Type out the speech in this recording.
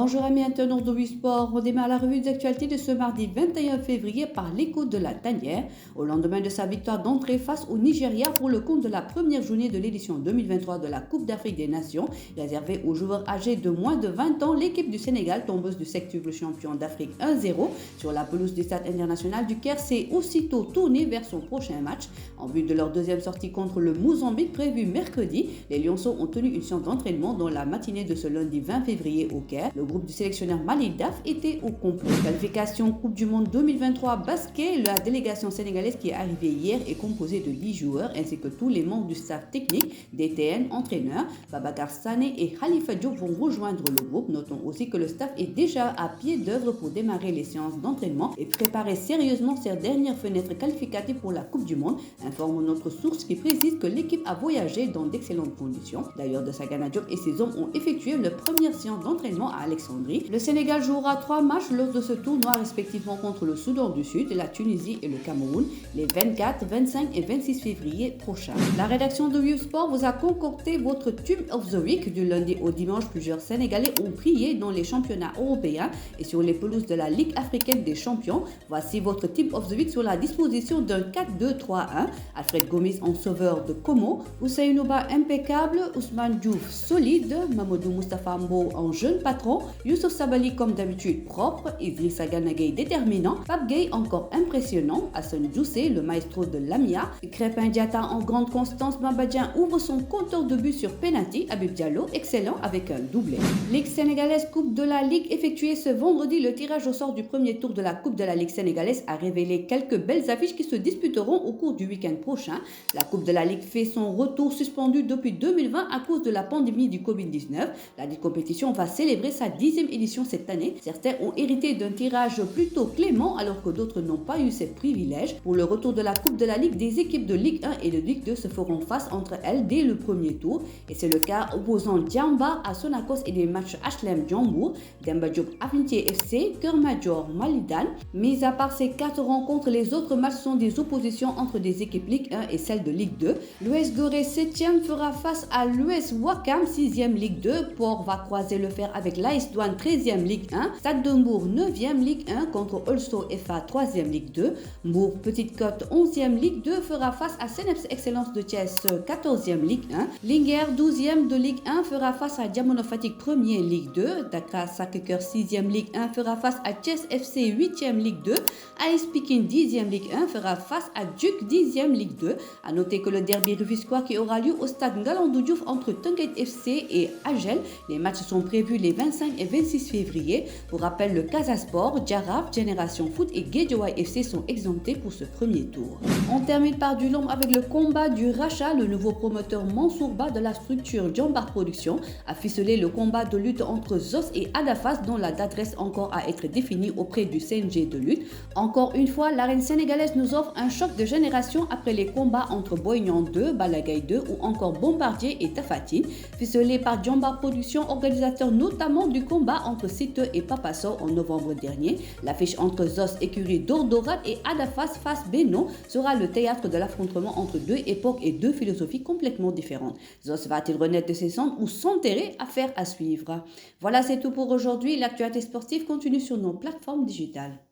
Bonjour amis internautes de Wisport, on démarre la revue d'actualité de ce mardi 21 février par l'écho de la tanière, au lendemain de sa victoire d'entrée face au Nigeria pour le compte de la première journée de l'édition 2023 de la Coupe d'Afrique des Nations, réservée aux joueurs âgés de moins de 20 ans. L'équipe du Sénégal, tombeuse du septuple champion d'Afrique 1-0 sur la pelouse du stade international du Caire, s'est aussitôt tournée vers son prochain match. En vue de leur deuxième sortie contre le Mozambique prévue mercredi, les Lionceaux ont tenu une séance d'entraînement dans la matinée de ce lundi 20 février au Caire. Le groupe du sélectionneur Malick Daf était au complet. Qualification Coupe du Monde 2023 basket, la délégation sénégalaise qui est arrivée hier est composée de 10 joueurs ainsi que tous les membres du staff technique, DTN, entraîneurs. Babacar Sané et Khalifa Diop vont rejoindre le groupe. Notons aussi que le staff est déjà à pied d'œuvre pour démarrer les séances d'entraînement et préparer sérieusement ses dernières fenêtres qualificatives pour la Coupe du Monde, informe notre source qui précise que l'équipe a voyagé dans d'excellentes conditions. D'ailleurs, de Sagana Diop et ses hommes ont effectué leur première séance d'entraînement à Alexandrie. Le Sénégal jouera 3 matchs lors de ce tournoi respectivement contre le Soudan du Sud, la Tunisie et le Cameroun les 24, 25 et 26 février prochains. La rédaction de Wisport vous a concocté votre Team of the Week. Du lundi au dimanche, plusieurs Sénégalais ont brillé dans les championnats européens et sur les pelouses de la Ligue africaine des champions. Voici votre Team of the Week sur la disposition d'un 4-2-3-1. Alfred Gomis en sauveur de Como, Ousseinouba impeccable, Ousmane Diouf solide, Mamadou Moustapha Mbo en jeune patron, Youssouf Sabali comme d'habitude propre, Idrissa Gana Gueye déterminant, Pape Gueye encore impressionnant, Hassan Djoussé le maestro de Lamia, Crépin Diatta en grande constance, Mabadien ouvre son compteur de but sur penalty, Habib Diallo excellent avec un doublé. Ligue sénégalaise Coupe de la Ligue effectuée ce vendredi, le tirage au sort du premier tour de la Coupe de la Ligue sénégalaise a révélé quelques belles affiches qui se disputeront au cours du week-end prochain. La Coupe de la Ligue fait son retour suspendu depuis 2020 à cause de la pandémie du Covid-19. La compétition va célébrer sa 10e édition cette année. Certains ont hérité d'un tirage plutôt clément alors que d'autres n'ont pas eu ces privilèges. Pour le retour de la Coupe de la Ligue, des équipes de Ligue 1 et de Ligue 2 se feront face entre elles dès le premier tour. Et c'est le cas opposant Djamba à Sonacos et des matchs HLM Djambour, Demba Diop Affinité FC, Keur Madior Malidane. Mis à part ces 4 rencontres, les autres matchs sont des oppositions entre des équipes Ligue 1 et celles de Ligue 2. L'US Gorée 7e fera face à l'US Ouakam 6e Ligue 2. Port va croiser le fer avec l'AS Douane 13e Ligue 1. Stade de Mbour 9e Ligue 1 contre Also FA 3e Ligue 2. Mbour Petite Côte 11e Ligue 2 fera face à Ceneps Excellence de Thiès 14e Ligue 1. Linguère 12e de Ligue 1 fera face à Diamono Fatick 1er Ligue 2. Dakar Sacré-Cœur 6e Ligue 1 fera face à Thiès FC 8e Ligue 2. AS Pikine 10e Ligue 1 fera face à Duc 10e Ligue 2. A noter que le derby rufisquois qui aura lieu au stade Ngalandou Diouf entre Teungueth FC et Agel. Les matchs sont prévus les 25 et 26 février. Pour rappel, le Casa Sport, Jaraaf, Génération Foot et Guédiawaye FC sont exemptés pour ce premier tour. On termine par du long avec le combat du rachat. Le nouveau promoteur Mansourba de la structure Djambar Production a ficelé le combat de lutte entre Zos et Adafas dont la date reste encore à être définie auprès du CNG de lutte. Encore une fois, l'arène sénégalaise nous offre un choc de génération après les combats entre Boy Niang 2, Balla Gaye 2 ou encore Bombardier et Tapha Tine. Ficelé par Djambar Production, organisateur notamment du combat entre Siteu et Papa Sow en novembre dernier. L'affiche entre Zos écurie d'Ordorat et Adafas face Beno sera le théâtre de l'affrontement entre deux époques et deux philosophies complètement différentes. Zos va-t-il renaître de ses cendres ou s'enterrer? Affaire à suivre. Voilà, c'est tout pour aujourd'hui. L'actualité sportive continue sur nos plateformes digitales.